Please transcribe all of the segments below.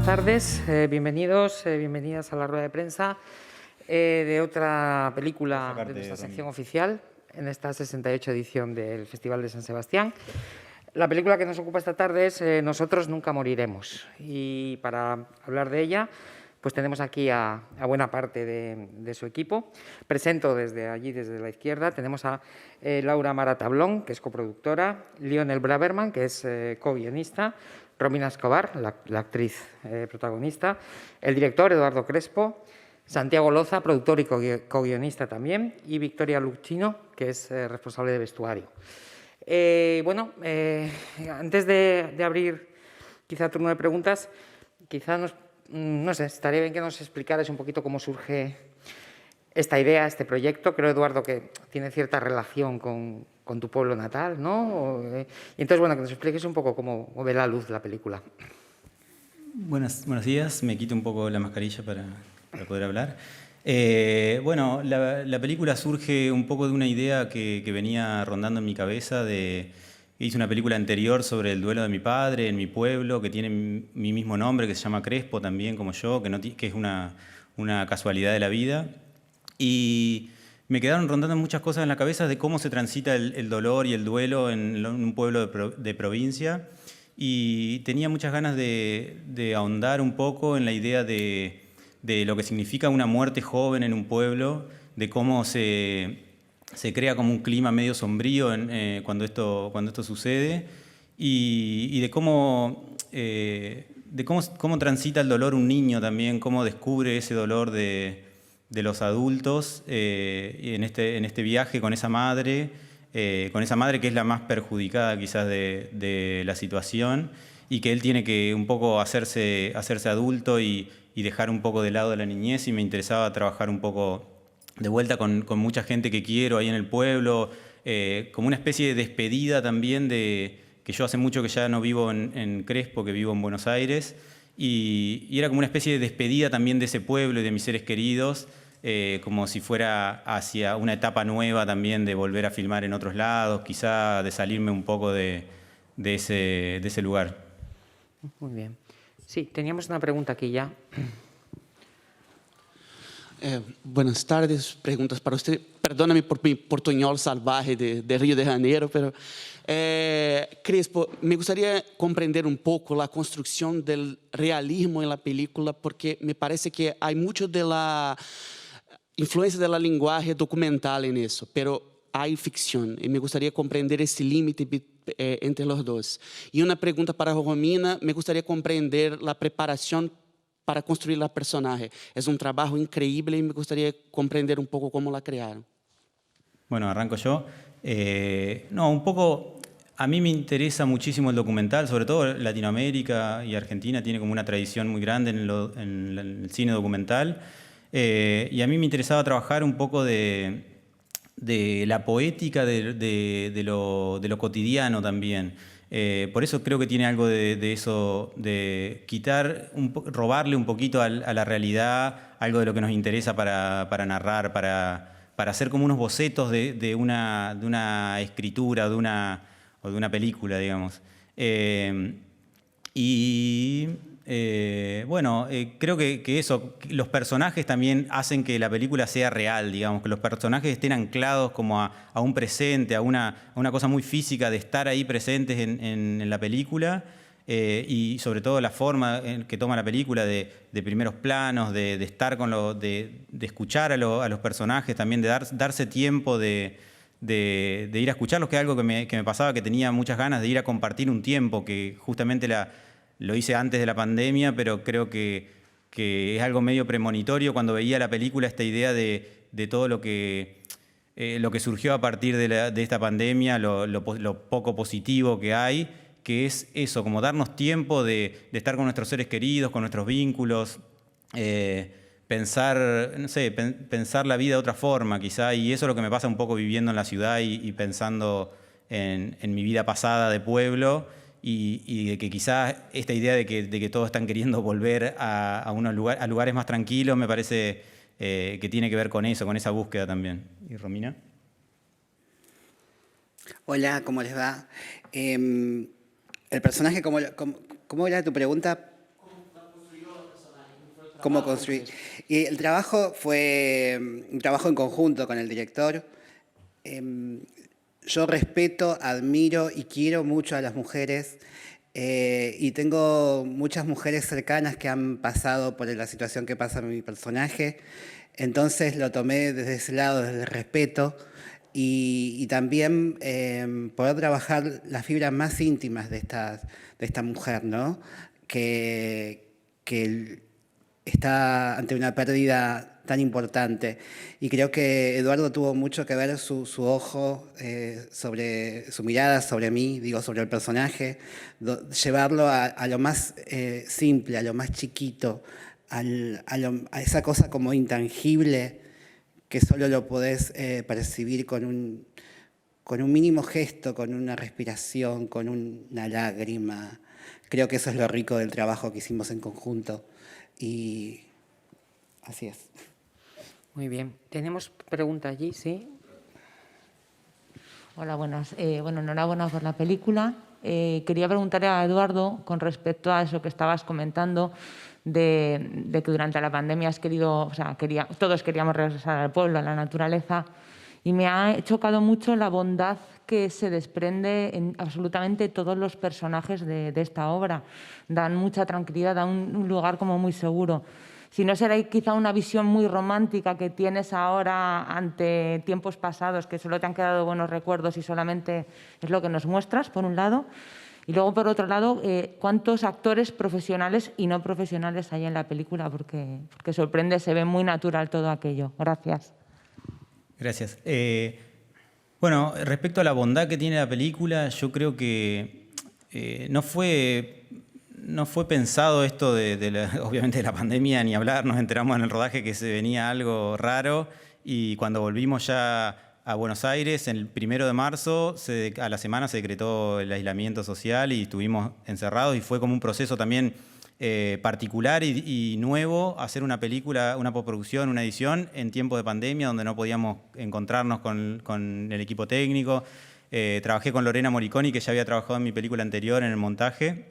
tardes, bienvenidos, bienvenidas a la rueda de prensa de otra película de nuestra sección oficial en esta 68 edición del Festival de San Sebastián. La película que nos ocupa esta tarde es Nosotros nunca moriremos, y para hablar de ella pues tenemos aquí a buena parte de su equipo. Presento desde allí, desde la izquierda, tenemos a Laura Mara Tablón, que es coproductora, Lionel Braverman, que es co-guionista, Romina Escobar, la actriz protagonista, el director Eduardo Crespo, Santiago Loza, productor y co-guionista también, y Victoria Luchino, que es responsable de vestuario. Antes de abrir quizá turno de preguntas, quizá no sé, estaría bien que nos explicaras un poquito cómo surge esta idea, este proyecto. Creo, Eduardo, que tiene cierta relación con tu pueblo natal, ¿no? Y entonces, bueno, que nos expliques un poco cómo ve la luz la película. Buenos días, me quito un poco la mascarilla para poder hablar. La película surge un poco de una idea que venía rondando en mi cabeza. Hice una película anterior sobre el duelo de mi padre en mi pueblo, que tiene mi mismo nombre, que se llama Crespo también, como yo, que es una casualidad de la vida. Y me quedaron rondando muchas cosas en la cabeza de cómo se transita el dolor y el duelo en un pueblo de provincia. Y tenía muchas ganas de ahondar un poco en la idea de lo que significa una muerte joven en un pueblo, de cómo se crea como un clima medio sombrío cuando esto sucede, y de cómo transita el dolor un niño también, cómo descubre ese dolor de los adultos en este viaje con esa madre que es la más perjudicada quizás de la situación, y que él tiene que un poco hacerse adulto y dejar un poco de lado la niñez. Y me interesaba trabajar un poco de vuelta con mucha gente que quiero ahí en el pueblo, como una especie de despedida también que yo hace mucho que ya no vivo en Crespo, que vivo en Buenos Aires, y era como una especie de despedida también de ese pueblo y de mis seres queridos, como si fuera hacia una etapa nueva también, de volver a filmar en otros lados, quizá de salirme un poco de ese lugar. Muy bien. Sí, teníamos una pregunta aquí ya. Buenas tardes, preguntas para usted. Perdóname por mi portuñol salvaje de Río de Janeiro, pero Crespo, me gustaría comprender un poco la construcción del realismo en la película, porque me parece que hay mucho de la influencia de la lenguaje documental en eso, pero hay ficción, y me gustaría comprender ese límite entre los dos. Y una pregunta para Romina, me gustaría comprender la preparación para construir la personaje. Es un trabajo increíble y me gustaría comprender un poco cómo la crearon. Bueno, arranco yo. Un poco, a mí me interesa muchísimo el documental, sobre todo Latinoamérica y Argentina tiene como una tradición muy grande en el cine documental. Y a mí me interesaba trabajar un poco de la poética de lo cotidiano también. Por eso creo que tiene algo de eso, de robarle un poquito a la realidad algo de lo que nos interesa para narrar, para hacer como unos bocetos de una escritura o de una película, digamos. Creo que eso, los personajes también hacen que la película sea real, digamos, que los personajes estén anclados como a un presente, a una cosa muy física de estar ahí presentes en la película, y sobre todo la forma que toma la película de primeros planos, de estar de escuchar a los personajes, también de darse tiempo de ir a escucharlos, que es algo que me pasaba, que tenía muchas ganas de ir a compartir un tiempo, que justamente lo hice antes de la pandemia, pero creo que es algo medio premonitorio cuando veía la película, esta idea de todo lo que surgió a partir de esta pandemia, lo poco positivo que hay, que es eso, como darnos tiempo de estar con nuestros seres queridos, con nuestros vínculos, pensar la vida de otra forma quizá, y eso es lo que me pasa un poco viviendo en la ciudad y pensando en mi vida pasada de pueblo. Y de que quizás esta idea de que todos están queriendo volver a lugares más tranquilos, me parece que tiene que ver con eso, con esa búsqueda también. ¿Y Romina? Hola, ¿cómo les va? El personaje, ¿cómo era tu pregunta? cómo construir. Y el trabajo fue un trabajo en conjunto con el director. Yo respeto, admiro y quiero mucho a las mujeres. Y tengo muchas mujeres cercanas que han pasado por la situación que pasa en mi personaje. Entonces lo tomé desde ese lado, desde el respeto. Y también poder trabajar las fibras más íntimas de esta mujer, ¿no? Que está ante una pérdida tan importante. Y creo que Eduardo tuvo mucho que ver su ojo, sobre su mirada sobre mí, digo, sobre el personaje, llevarlo a lo más simple, a lo más chiquito, a esa cosa como intangible que solo lo podés percibir con un mínimo gesto, con una respiración, con una lágrima. Creo que eso es lo rico del trabajo que hicimos en conjunto. Y así es. Muy bien. Tenemos pregunta allí, ¿sí? Hola, buenas. Bueno, enhorabuena por la película. Quería preguntarle a Eduardo con respecto a eso que estabas comentando de que durante la pandemia todos queríamos regresar al pueblo, a la naturaleza, y me ha chocado mucho la bondad que se desprende en absolutamente todos los personajes de esta obra. Dan mucha tranquilidad, dan un lugar como muy seguro. Si no será quizá una visión muy romántica que tienes ahora ante tiempos pasados, que solo te han quedado buenos recuerdos y solamente es lo que nos muestras, por un lado. Y luego, por otro lado, ¿cuántos actores profesionales y no profesionales hay en la película? Porque sorprende, se ve muy natural todo aquello. Gracias. Gracias. Bueno, respecto a la bondad que tiene la película, yo creo que no fue pensado esto obviamente de la pandemia ni hablar. Nos enteramos en el rodaje que se venía algo raro y cuando volvimos ya a Buenos Aires, el 1 de marzo, a la semana se decretó el aislamiento social y estuvimos encerrados y fue como un proceso también particular y nuevo hacer una película, una postproducción, una edición en tiempo de pandemia donde no podíamos encontrarnos con el equipo técnico. Trabajé con Lorena Moriconi, que ya había trabajado en mi película anterior en el montaje.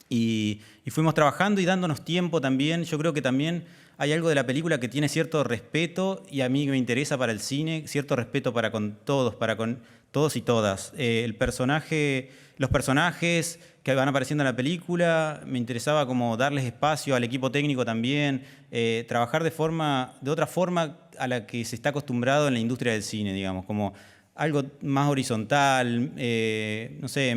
Y fuimos trabajando y dándonos tiempo también. Yo creo que también hay algo de la película que tiene cierto respeto y a mí me interesa para el cine, cierto respeto para con todos y todas. Los personajes que van apareciendo en la película, me interesaba como darles espacio al equipo técnico también, trabajar de otra forma a la que se está acostumbrado en la industria del cine, digamos, como algo más horizontal, no sé,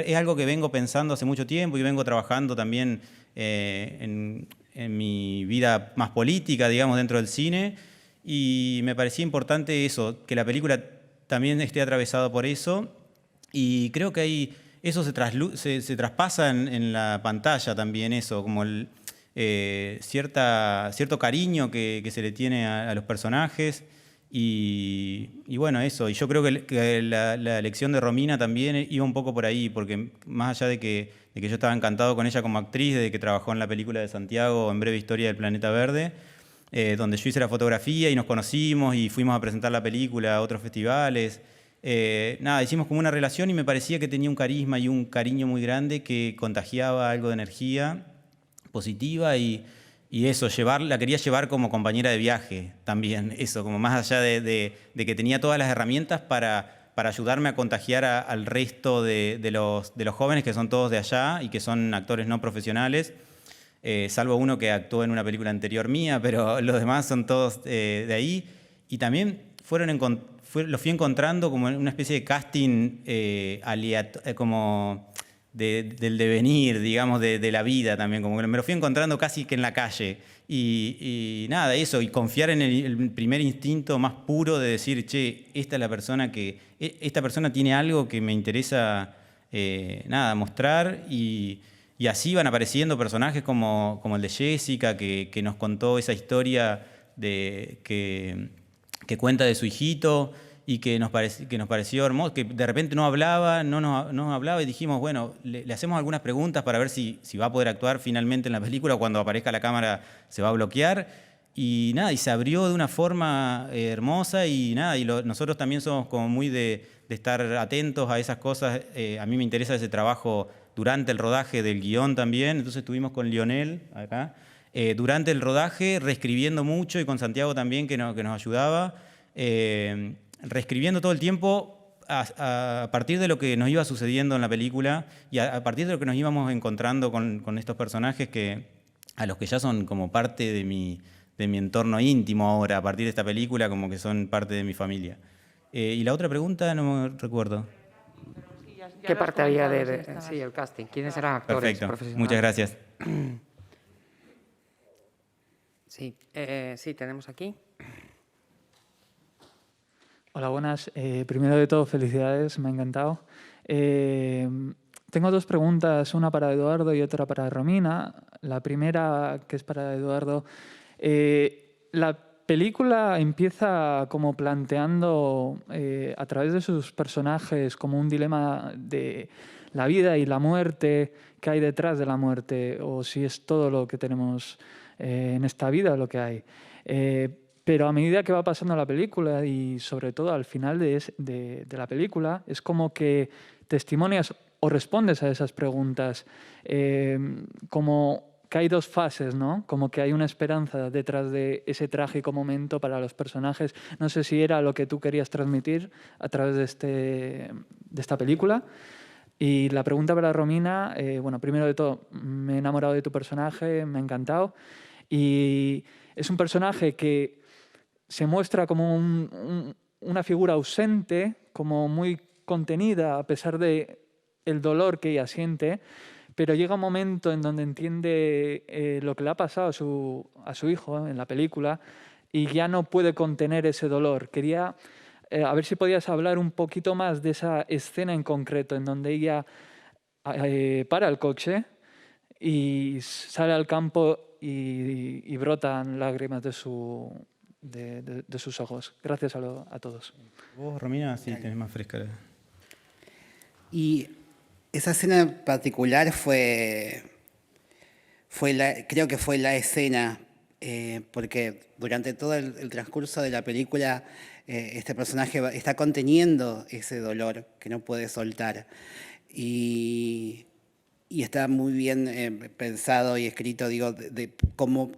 es algo que vengo pensando hace mucho tiempo y vengo trabajando también en mi vida más política, digamos, dentro del cine, y me parecía importante eso, que la película también esté atravesada por eso, y creo que eso se traspasa en la pantalla también, eso, como cierto cariño que se le tiene a los personajes. Y bueno, eso. Y yo creo que la elección de Romina también iba un poco por ahí, porque más allá de que yo estaba encantado con ella como actriz, de que trabajó en la película de Santiago, En breve historia del planeta verde, donde yo hice la fotografía y nos conocimos y fuimos a presentar la película a otros festivales. Hicimos como una relación y me parecía que tenía un carisma y un cariño muy grande que contagiaba algo de energía positiva y eso, la quería llevar como compañera de viaje también, eso, como más allá de que tenía todas las herramientas para ayudarme a contagiar al resto de los jóvenes que son todos de allá y que son actores no profesionales, salvo uno que actuó en una película anterior mía, pero los demás son todos de ahí. Y también los fui encontrando como en una especie de casting como del devenir, digamos, de la vida también, como que me lo fui encontrando casi que en la calle. Y nada, eso, y confiar en el primer instinto más puro de decir, che, esta persona tiene algo que me interesa mostrar, y así van apareciendo personajes como el de Jessica, que nos contó esa historia que cuenta de su hijito, y que nos pareció hermoso, que de repente no hablaba y dijimos, bueno, le hacemos algunas preguntas para ver si va a poder actuar finalmente en la película, cuando aparezca la cámara se va a bloquear, y se abrió de una forma hermosa, y nosotros también somos como muy de estar atentos a esas cosas. A mí me interesa ese trabajo durante el rodaje del guión también, entonces estuvimos con Lionel acá, durante el rodaje, reescribiendo mucho, y con Santiago también, que nos ayudaba, reescribiendo todo el tiempo a partir de lo que nos iba sucediendo en la película y a partir de lo que nos íbamos encontrando con estos personajes a los que ya son como parte de mi entorno íntimo ahora, a partir de esta película, como que son parte de mi familia. Y la otra pregunta no me recuerdo. ¿Qué parte había sí, el casting? ¿Quiénes eran actores Perfecto, muchas gracias. Sí, sí, tenemos aquí. Hola, buenas. Primero de todo, felicidades, me ha encantado. Tengo dos preguntas, una para Eduardo y otra para Romina. La primera, que es para Eduardo. La película empieza como planteando a través de sus personajes como un dilema de la vida y la muerte, qué hay detrás de la muerte, o si es todo lo que tenemos en esta vida lo que hay. Pero a medida que va pasando la película y sobre todo al final de la película, es como que testimonias o respondes a esas preguntas, como que hay dos fases, ¿no? Como que hay una esperanza detrás de ese trágico momento para los personajes. No sé si era lo que tú querías transmitir a través de esta película. Y la pregunta para Romina, bueno, primero de todo, me he enamorado de tu personaje, me ha encantado. Y es un personaje que se muestra como una figura ausente, como muy contenida a pesar de el dolor que ella siente, pero llega un momento en donde entiende lo que le ha pasado a su hijo en la película y ya no puede contener ese dolor. Quería a ver si podías hablar un poquito más de esa escena en concreto en donde ella para el coche y sale al campo y brotan lágrimas de sus ojos. Gracias a todos. Vos, Romina, sí, tenés más fresca. Y esa escena en particular creo que fue la escena, porque durante todo el transcurso de la película este personaje está conteniendo ese dolor que no puede soltar. Y está muy bien pensado y escrito, digo, de cómo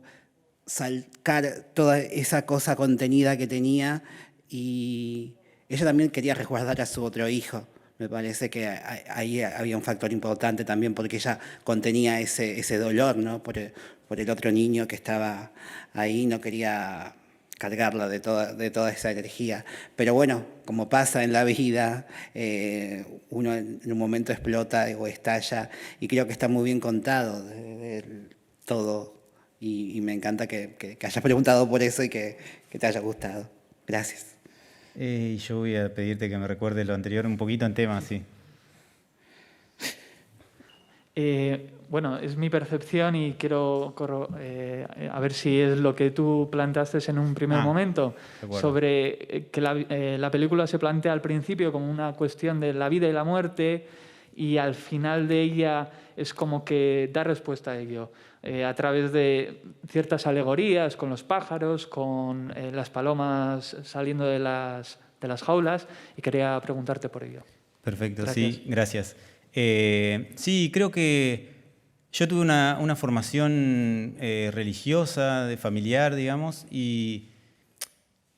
sacar toda esa cosa contenida que tenía, y ella también quería resguardar a su otro hijo. Me parece que ahí había un factor importante también porque ella contenía ese dolor, ¿no? por el otro niño que estaba ahí, no quería cargarlo de toda esa energía. Pero bueno, como pasa en la vida, uno en un momento explota o estalla, y creo que está muy bien contado todo. Y me encanta que hayas preguntado por eso y que te haya gustado. Gracias. Y yo voy a pedirte que me recuerdes lo anterior un poquito en tema, sí. Bueno, es mi percepción y quiero a ver si es lo que tú planteaste en un primer momento, sobre que la película se plantea al principio como una cuestión de la vida y la muerte, y al final de ella es como que da respuesta a ello, a través de ciertas alegorías con los pájaros, con las palomas saliendo de las jaulas, y quería preguntarte por ello. Perfecto, Gracias. sí, gracias. Sí, creo que yo tuve una formación religiosa, familiar, digamos, y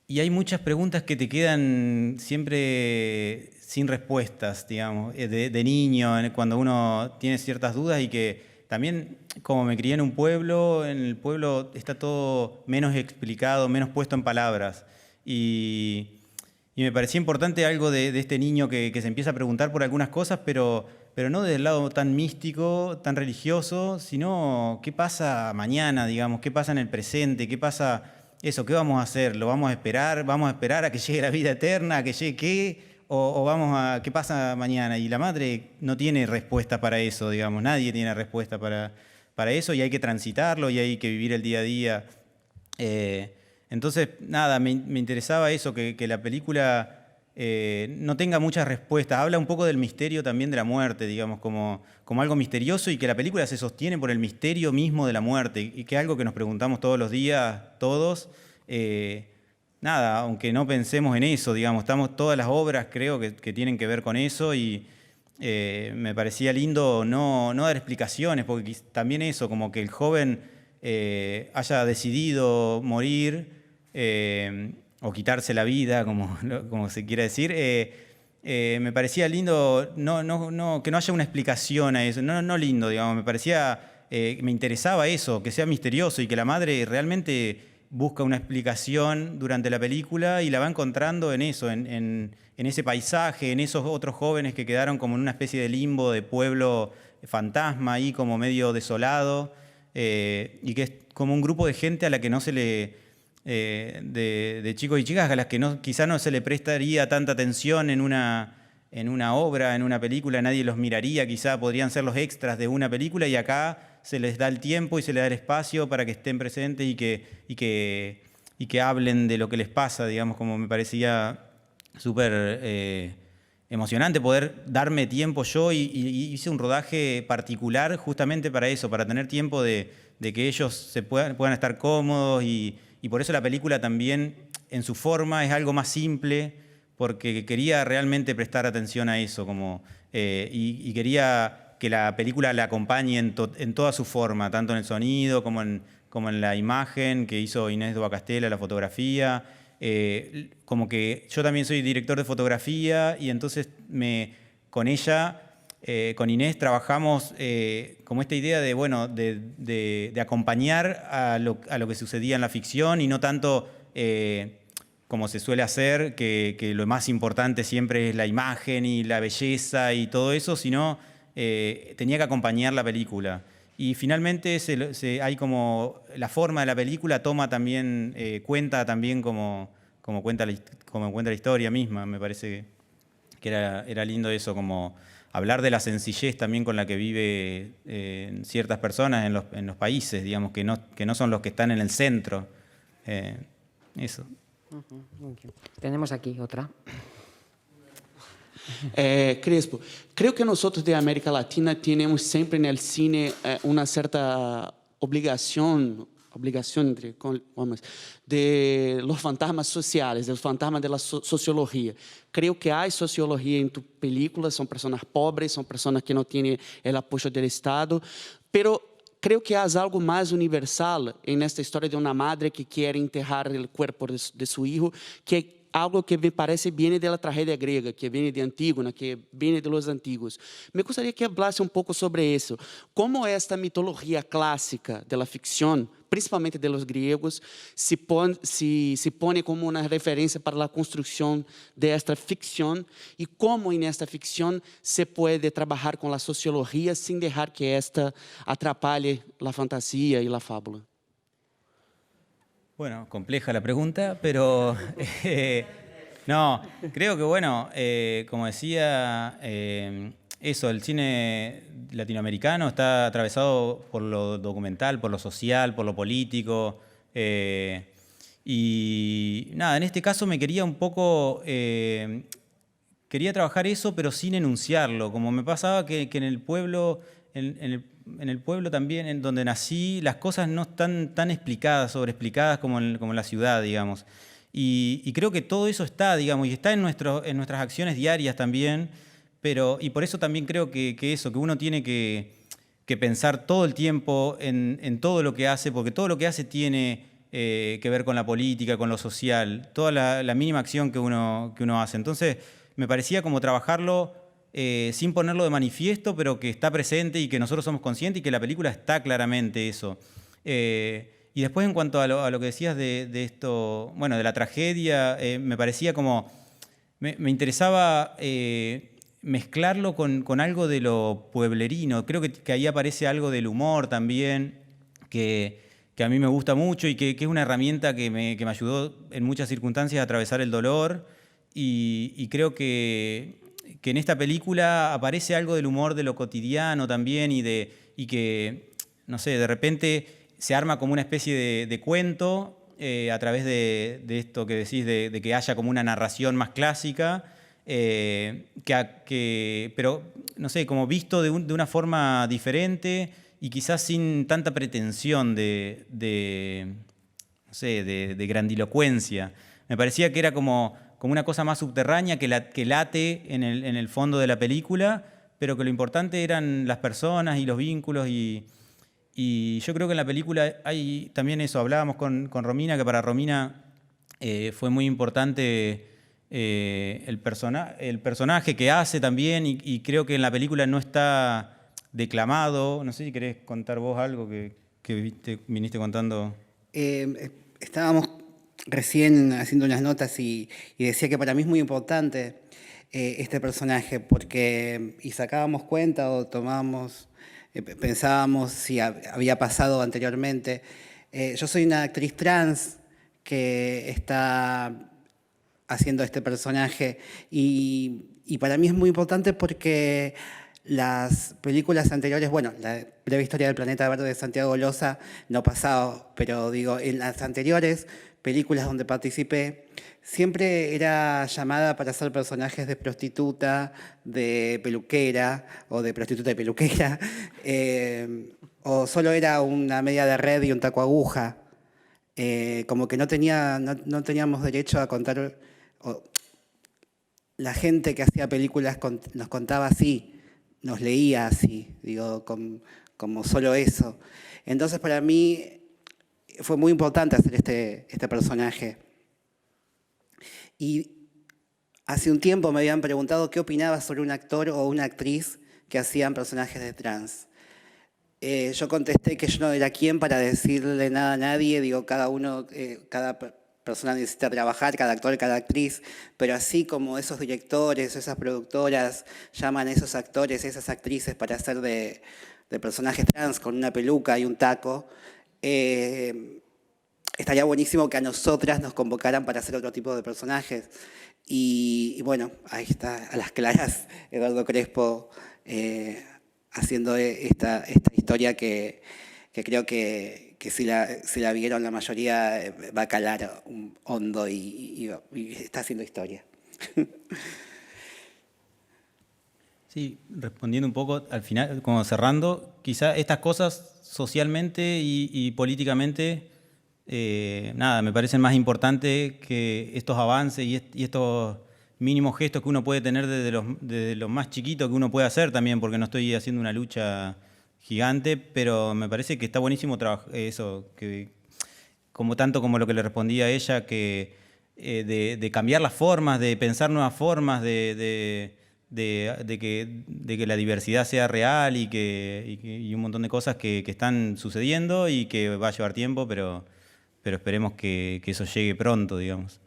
hay muchas preguntas que te quedan siempre sin respuestas, digamos, de niño, cuando uno tiene ciertas dudas, y que también, como me crié en un pueblo, en el pueblo está todo menos explicado, menos puesto en palabras. Y me parecía importante algo de este niño que se empieza a preguntar por algunas cosas, pero no desde el lado tan místico, tan religioso, sino qué pasa mañana, digamos, qué pasa en el presente, qué pasa eso, qué vamos a hacer, lo vamos a esperar a que llegue la vida eterna, a que llegue qué, o vamos a qué pasa mañana. Y la madre no tiene respuesta para eso, digamos, nadie tiene respuesta para eso, y hay que transitarlo y hay que vivir el día a día. Entonces, nada, me interesaba eso, que la película no tenga muchas respuestas. Habla un poco del misterio también de la muerte, digamos, como algo misterioso, y que la película se sostiene por el misterio mismo de la muerte, y que es algo que nos preguntamos todos los días, todos. Nada, aunque no pensemos en eso, digamos, todas las obras creo que tienen que ver con eso, y me parecía lindo no dar explicaciones, porque también eso, como que el joven haya decidido morir o quitarse la vida, como se quiera decir, me parecía lindo que no haya una explicación a eso, no lindo, digamos, me parecía, me interesaba eso, que sea misterioso y que la madre realmente busca una explicación durante la película y la va encontrando en eso, en ese paisaje, en esos otros jóvenes que quedaron como en una especie de limbo, de pueblo fantasma ahí como medio desolado, y que es como un grupo de gente a la que no se le... de chicos y chicas a las que quizá no se le prestaría tanta atención en una obra, en una película, nadie los miraría, quizá podrían ser los extras de una película y acá se les da el tiempo y se les da el espacio para que estén presentes y que hablen de lo que les pasa, digamos, como me parecía súper emocionante poder darme tiempo yo y hice un rodaje particular justamente para eso, para tener tiempo de que ellos puedan estar cómodos y por eso la película también en su forma es algo más simple porque quería realmente prestar atención a eso y quería que la película la acompañe en toda su forma, tanto en el sonido como en la imagen que hizo Inés Duacastela, la fotografía. Como que yo también soy director de fotografía y entonces con ella, con Inés, trabajamos como esta idea de acompañar a lo que sucedía en la ficción y no tanto como se suele hacer, que lo más importante siempre es la imagen y la belleza y todo eso, sino tenía que acompañar la película. Y finalmente hay como la forma de la película toma también, cuenta también como cuenta la historia misma. Me parece que era lindo eso, como hablar de la sencillez también con la que vive ciertas personas en los países, digamos, que no son los que están en el centro. Eso. Tenemos aquí otra. Crespo, creo que nosotros de América Latina tenemos siempre en el cine una cierta obligación entre comillas, de los fantasmas sociales, de los fantasmas de la sociología. Creo que hay sociología en tu película, son personas pobres, son personas que no tienen el apoyo del Estado, pero creo que hay algo más universal en esta historia de una madre que quiere enterrar el cuerpo de su hijo, que algo que me parece viene de la tragedia griega, que viene de Antígona, que viene de los antiguos. Me gustaría que hablase un poco sobre eso. ¿Cómo esta mitología clásica de la ficción, principalmente de los griegos, se pone como una referencia para la construcción de esta ficción y cómo en esta ficción se puede trabajar con la sociología sin dejar que esta atrapalhe la fantasía y la fábula? Bueno, compleja la pregunta, pero no, creo que como decía, eso, el cine latinoamericano está atravesado por lo documental, por lo social, por lo político, y nada, en este caso me quería un poco, quería trabajar eso, pero sin enunciarlo, como me pasaba que en el pueblo, en el pueblo también, en donde nací, las cosas no están tan explicadas, sobreexplicadas como en la ciudad, digamos. Y creo que todo eso está, digamos, y está en nuestras acciones diarias también, y por eso también creo que uno tiene que pensar todo el tiempo en todo lo que hace, porque todo lo que hace tiene que ver con la política, con lo social, toda la mínima acción que uno hace. Entonces, me parecía como trabajarlo sin ponerlo de manifiesto, pero que está presente y que nosotros somos conscientes y que la película está claramente eso. Y después en cuanto a lo que decías de esto, bueno, de la tragedia, me parecía como, me interesaba mezclarlo con algo de lo pueblerino. Creo que ahí aparece algo del humor también, que a mí me gusta mucho y que es una herramienta que me ayudó en muchas circunstancias a atravesar el dolor y creo que en esta película aparece algo del humor de lo cotidiano también y que, no sé, de repente se arma como una especie de cuento a través de esto que decís, de que haya como una narración más clásica, pero, no sé, como visto de una forma diferente y quizás sin tanta pretensión de grandilocuencia. Me parecía que era como una cosa más subterránea que late en el fondo de la película, pero que lo importante eran las personas y los vínculos y Y yo creo que en la película hay también eso, hablábamos con Romina, que para Romina fue muy importante el personaje que hace también, y creo que en la película no está declamado. No sé si querés contar vos algo que viniste contando. Estábamos recién haciendo unas notas y decía que para mí es muy importante este personaje porque y sacábamos cuenta o tomábamos, pensábamos si había pasado anteriormente. Yo soy una actriz trans que está haciendo este personaje y para mí es muy importante porque las películas anteriores, bueno, la breve historia del planeta verde de Santiago Loza no pasaba, pero digo, en las anteriores películas donde participé, siempre era llamada para hacer personajes de prostituta, de peluquera, o de prostituta y peluquera, o solo era una media de red y un taco aguja. Como que no teníamos derecho a contar, la gente que hacía películas nos contaba así, nos leía así, digo, como solo eso. Entonces para mí fue muy importante hacer este personaje. Y hace un tiempo me habían preguntado qué opinaba sobre un actor o una actriz que hacían personajes de trans. Yo contesté que yo no era quien para decirle nada a nadie, digo, cada persona necesita trabajar, cada actor, cada actriz, pero así como esos directores, esas productoras llaman a esos actores, esas actrices para hacer de personajes trans con una peluca y un taco, estaría buenísimo que a nosotras nos convocaran para hacer otro tipo de personajes. Y bueno, ahí está, a las claras, Eduardo Crespo haciendo esta historia que creo que si la vieron la mayoría va a calar hondo y está haciendo historia. Sí, respondiendo un poco al final, como cerrando, quizá estas cosas socialmente y políticamente, nada, me parecen más importantes que estos avances y estos mínimos gestos que uno puede tener desde lo más chiquito que uno puede hacer también, porque no estoy haciendo una lucha gigante, pero me parece que está buenísimo eso, que tanto como lo que le respondí a ella, que de cambiar las formas, de pensar nuevas formas, de que la diversidad sea real y un montón de cosas que están sucediendo y que va a llevar tiempo, pero esperemos que eso llegue pronto, digamos.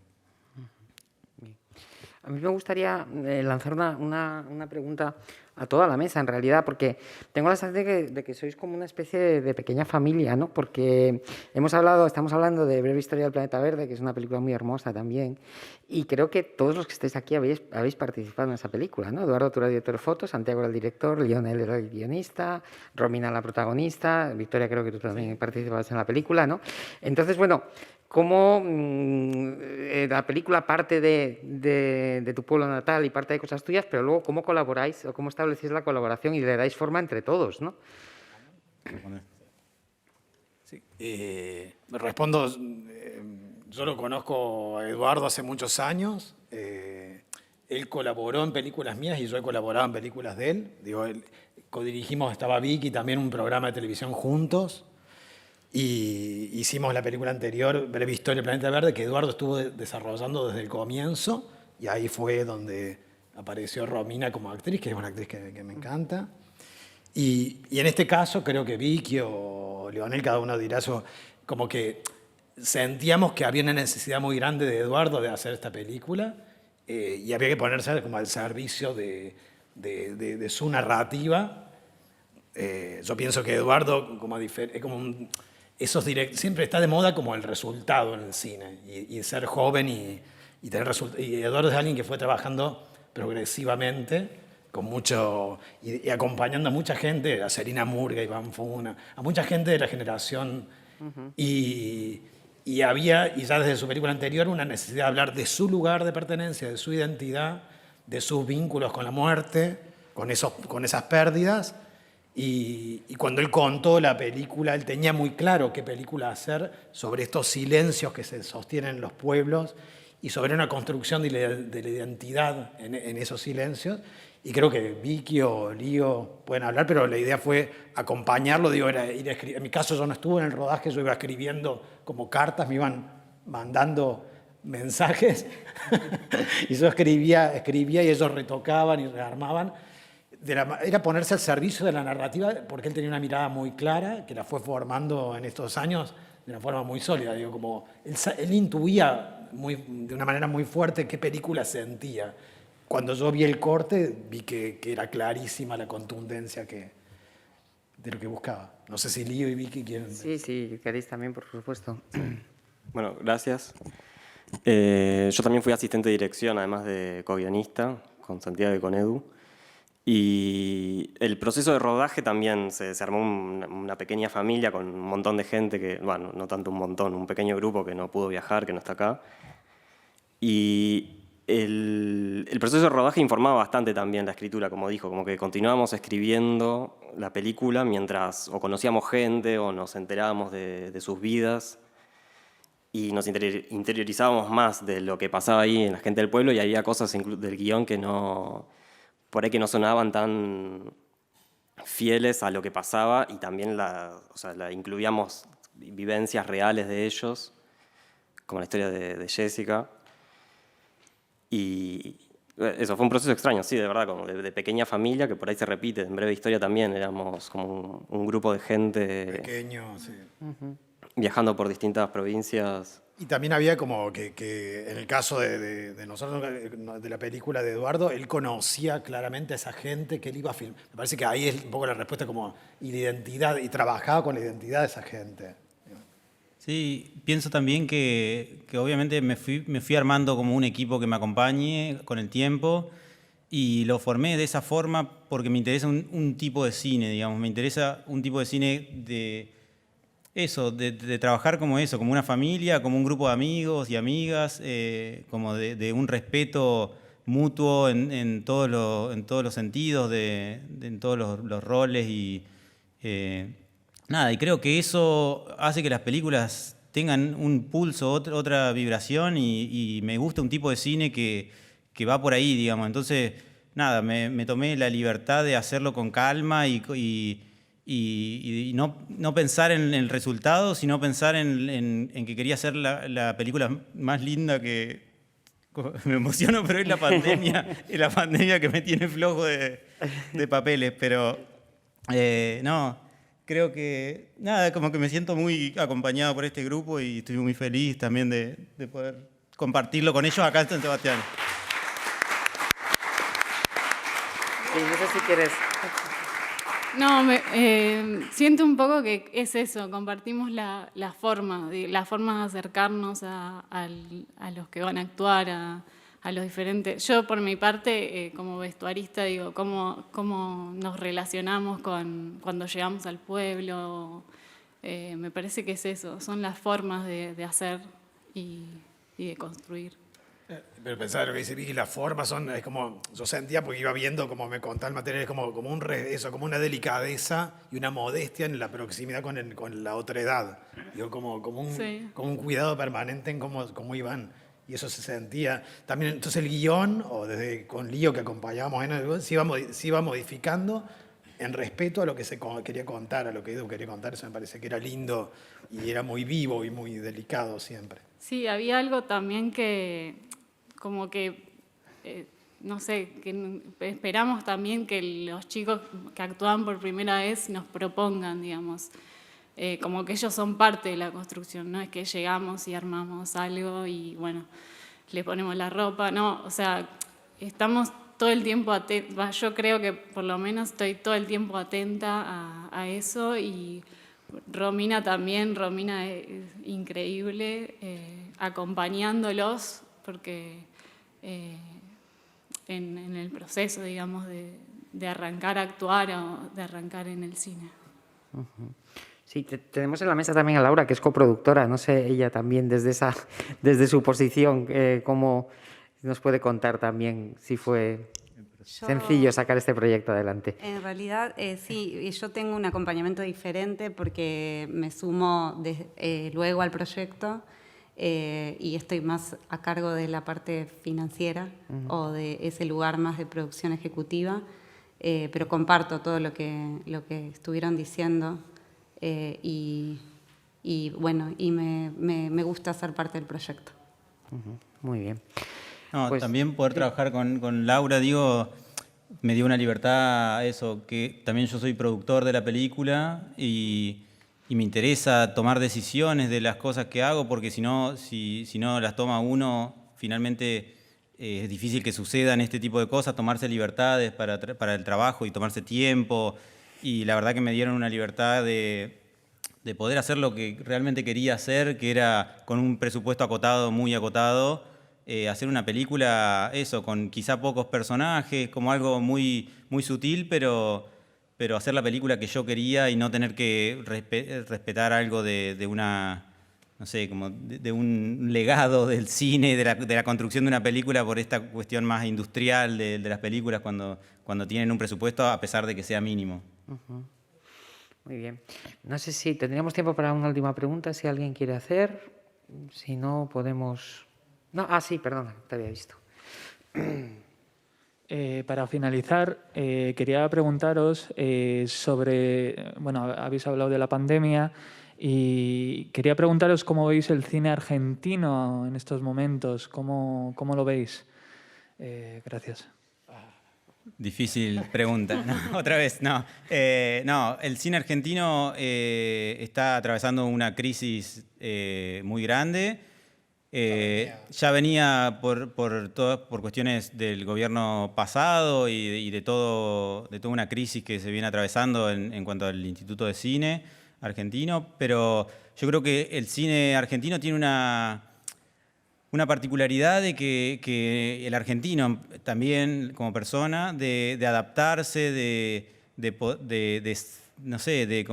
A mí me gustaría lanzar una pregunta a toda la mesa, en realidad, porque tengo la sensación de que sois como una especie de pequeña familia, ¿no? Porque estamos hablando de Breve Historia del Planeta Verde, que es una película muy hermosa también, y creo que todos los que estáis aquí habéis participado en esa película, ¿no? Eduardo, tú eras director de foto, Santiago era el director, Lionel era el guionista, Romina la protagonista, Victoria creo que tú también participabas en la película, ¿no? Entonces, bueno, cómo la película parte de tu pueblo natal y parte de cosas tuyas, pero luego cómo colaboráis o cómo establecéis la colaboración y le dais forma entre todos, ¿no? Sí. Respondo, yo lo conozco a Eduardo hace muchos años. Él colaboró en películas mías y yo he colaborado en películas de él. Digo, codirigimos, estaba Vicky, también un programa de televisión juntos. Y hicimos la película anterior, Breve Historia del Planeta Verde, que Eduardo estuvo desarrollando desde el comienzo, y ahí fue donde apareció Romina como actriz, que es una actriz que me encanta. Y en este caso creo que Vicky o Leonel, cada uno dirá eso, como que sentíamos que había una necesidad muy grande de Eduardo de hacer esta película, y había que ponerse como al servicio de su narrativa. Yo pienso que Eduardo, siempre está de moda como el resultado en el cine, y ser joven y tener resultados. Y Eduardo es alguien que fue trabajando progresivamente, con mucho, y acompañando a mucha gente, a Serena Murga, Iván Funa, a mucha gente de la generación. Y ya desde su película anterior, una necesidad de hablar de su lugar de pertenencia, de su identidad, de sus vínculos con la muerte, con esas pérdidas. Y cuando él contó la película, él tenía muy claro qué película hacer sobre estos silencios que se sostienen en los pueblos y sobre una construcción de la identidad en esos silencios. Y creo que Vicky o Lío pueden hablar, pero la idea fue acompañarlo, digo, era ir a escribir. En mi caso yo no estuve en el rodaje, yo iba escribiendo como cartas, me iban mandando mensajes y yo escribía y ellos retocaban y rearmaban. Era ponerse al servicio de la narrativa, porque él tenía una mirada muy clara, que la fue formando en estos años de una forma muy sólida. Digo, como él intuía de una manera muy fuerte qué película sentía. Cuando yo vi el corte, vi que era clarísima la contundencia de lo que buscaba. No sé si Lío y Vicky quieren... Sí, queréis también, por supuesto. Bueno, gracias. Yo también fui asistente de dirección, además de co-guionista, con Santiago y con Edu. Y el proceso de rodaje también se armó una pequeña familia con un montón de gente que, bueno, no tanto un montón, un pequeño grupo que no pudo viajar, que no está acá. Y el proceso de rodaje informaba bastante también la escritura, como dijo, como que continuábamos escribiendo la película mientras o conocíamos gente o nos enterábamos de sus vidas y nos interiorizábamos más de lo que pasaba ahí en la gente del pueblo, y había cosas del guión que por ahí que no sonaban tan fieles a lo que pasaba, y también incluíamos vivencias reales de ellos, como la historia de Jessica. Y eso fue un proceso extraño, sí, de verdad, como de pequeña familia, que por ahí se repite. En Breve Historia también éramos como un grupo de gente pequeño, sí. Viajando por distintas provincias. Y también había como que en el caso de nosotros, de la película de Eduardo, él conocía claramente a esa gente que él iba a filmar. Me parece que ahí es un poco la respuesta, como y la identidad, y trabajaba con la identidad de esa gente. Sí, pienso también que obviamente me fui armando como un equipo que me acompañe con el tiempo, y lo formé de esa forma porque me interesa un tipo de cine, digamos. Me interesa un tipo de cine de trabajar como eso, como una familia, como un grupo de amigos y amigas, como de un respeto mutuo en todos los sentidos, en todos los roles y... Nada, y creo que eso hace que las películas tengan un pulso, otra vibración, y me gusta un tipo de cine que va por ahí, digamos. Entonces, nada, me tomé la libertad de hacerlo con calma y no pensar en el resultado, sino pensar en que quería hacer la película más linda que... Me emociono, pero es la pandemia que me tiene flojo de papeles, pero no... Creo que, nada, como que me siento muy acompañado por este grupo y estoy muy feliz también de poder compartirlo con ellos acá en San Sebastián. Sí, no sé si quieres... No, siento un poco que es eso, compartimos la forma de acercarnos a los que van a actuar, a los diferentes. Yo, por mi parte, como vestuarista, digo, cómo nos relacionamos cuando llegamos al pueblo. Me parece que es eso, son las formas de hacer y de construir. Pero pensaba lo que dice Vicky, las formas es como, yo sentía, porque iba viendo como me contaba el material, es como una delicadeza y una modestia en la proximidad con la otra edad. Digo, como un cuidado permanente en cómo iban. Y eso se sentía. También, entonces el guión, o desde con Lío que acompañábamos en el se iba modificando en respeto a lo que se quería contar, a lo que Edu quería contar. Eso me parece que era lindo y era muy vivo y muy delicado siempre. Sí, había algo también no sé, que esperamos también que los chicos que actúan por primera vez nos propongan, digamos, como que ellos son parte de la construcción, no es que llegamos y armamos algo y bueno, le ponemos la ropa, no, o sea, estamos todo el tiempo atentos, yo creo que por lo menos estoy todo el tiempo atenta a eso, y Romina es increíble, acompañándolos, porque en el proceso, digamos, de arrancar a actuar o de arrancar en el cine. Sí, tenemos en la mesa también a Laura, que es coproductora. No sé, ella también desde su posición, cómo nos puede contar también si fue sencillo sacar este proyecto adelante. En realidad, sí, yo tengo un acompañamiento diferente porque me sumo luego al proyecto. y estoy más a cargo de la parte financiera o de ese lugar más de producción ejecutiva, pero comparto todo lo que estuvieron diciendo y bueno, y me gusta ser parte del proyecto. Muy bien. No, Pues, también poder trabajar con Laura, digo, me dio una libertad eso, que también yo soy productor de la película y me interesa tomar decisiones de las cosas que hago, porque si no las toma uno, finalmente es difícil que sucedan este tipo de cosas, tomarse libertades para el trabajo y tomarse tiempo. Y la verdad que me dieron una libertad de poder hacer lo que realmente quería hacer, que era con un presupuesto acotado, muy acotado, hacer una película, eso, con quizá pocos personajes, como algo muy, muy sutil, pero hacer la película que yo quería y no tener que respetar algo de una, no sé, como de un legado del cine, de la construcción de una película por esta cuestión más industrial de las películas cuando tienen un presupuesto, a pesar de que sea mínimo. Muy bien. No sé si tendríamos tiempo para una última pregunta, si alguien quiere hacer. Si no, podemos... No, sí, perdona, te había visto. Para finalizar, quería preguntaros sobre, bueno, habéis hablado de la pandemia y quería preguntaros cómo veis el cine argentino en estos momentos, cómo lo veis. Gracias. Difícil pregunta. No, otra vez, no. No, el cine argentino está atravesando una crisis muy grande. Ya venía por cuestiones del gobierno pasado y de toda una crisis que se viene atravesando en cuanto al Instituto de Cine argentino, pero yo creo que el cine argentino tiene una particularidad de que el argentino también como persona, de adaptarse, no sé, de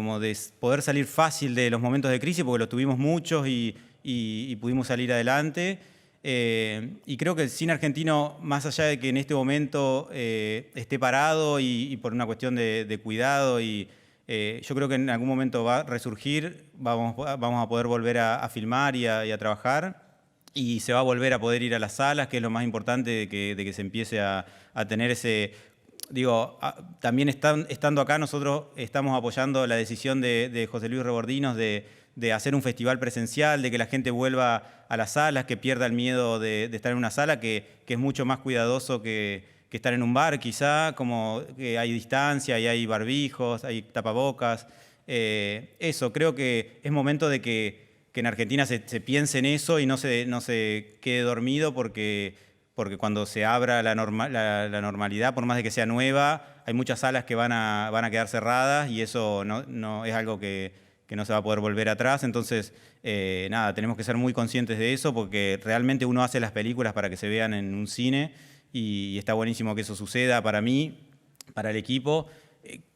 poder salir fácil de los momentos de crisis, porque los tuvimos muchos y pudimos salir adelante. Y creo que el cine argentino, más allá de que en este momento esté parado y por una cuestión de cuidado, yo creo que en algún momento va a resurgir, vamos a poder volver a filmar y a trabajar, y se va a volver a poder ir a las salas, que es lo más importante de que se empiece a tener ese... Digo, también estando acá, nosotros estamos apoyando la decisión de José Luis Rebordinos de hacer un festival presencial, de que la gente vuelva a las salas, que pierda el miedo de estar en una sala, que es mucho más cuidadoso que estar en un bar, quizá, como que hay distancia, y hay barbijos, hay tapabocas. Eso, creo que es momento de que en Argentina se piense en eso y no se quede dormido, porque cuando se abra la normalidad, por más de que sea nueva, hay muchas salas que van a quedar cerradas, y eso no es algo que no se va a poder volver atrás. Entonces, nada, tenemos que ser muy conscientes de eso, porque realmente uno hace las películas para que se vean en un cine, y está buenísimo que eso suceda. Para mí, para el equipo,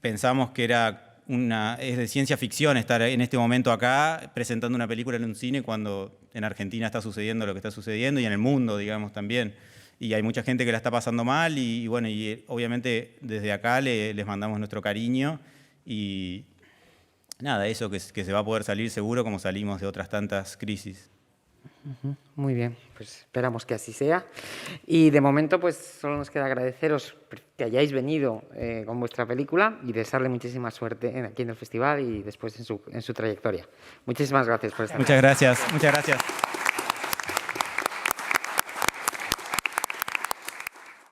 pensamos que es de ciencia ficción estar en este momento acá presentando una película en un cine, cuando en Argentina está sucediendo lo que está sucediendo, y en el mundo, digamos, también. Y hay mucha gente que la está pasando mal, y bueno, y obviamente desde acá les mandamos nuestro cariño, y nada, eso, que se va a poder salir seguro como salimos de otras tantas crisis. Muy bien, pues esperamos que así sea. Y de momento, pues solo nos queda agradeceros que hayáis venido con vuestra película y desearle muchísima suerte aquí en el festival y después en su trayectoria. Muchísimas gracias por estar aquí. Muchas gracias.